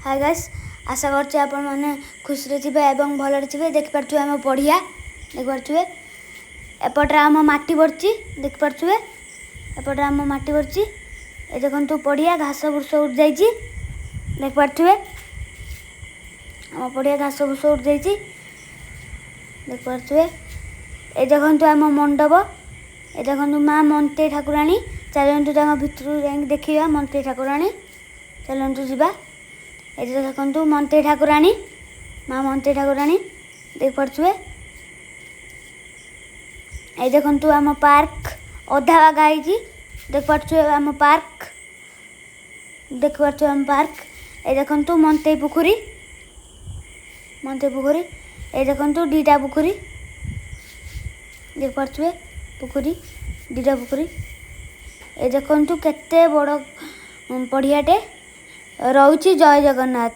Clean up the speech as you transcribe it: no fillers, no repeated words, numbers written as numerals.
Hi guys आशा करछे आपण माने खुश रे थिबे एवं भलरे थिबे देख पारछुए हम पढ़िया देख पारछुए एपटे आम माटी बरची देख पारछुए एपटे आम माटी बरची ए देखंतु पढ़िया घास बुर्ष उठ जाइछि देख पारछुए आम पढ़िया घास बुर्ष उठ जाइछि देख पारछुए ए देखंतु आम मंडप ए देखंतु माँ मंते ठाकुराणी चलंतु तांग भितरु जाई देखिबा मंते ठाकुराणी चलंतु जिबा ए देखंतु मंते ठाकुराणी माँ मंते ठाकुराणी देख पारछुए ए देखंतु आम पार्क अधा बागा होइछि देख पारछुए आम पार्क देख पारछुए आम पार्क ए देखंतु मंते पुखुरी ए देखंतु दीटा पुखुरी देख पारछुए पुखुरी दीटा पुखुरी ए देखंतु केते बड़ पढ़ियाटे रहुछि। जय जगन्नाथ।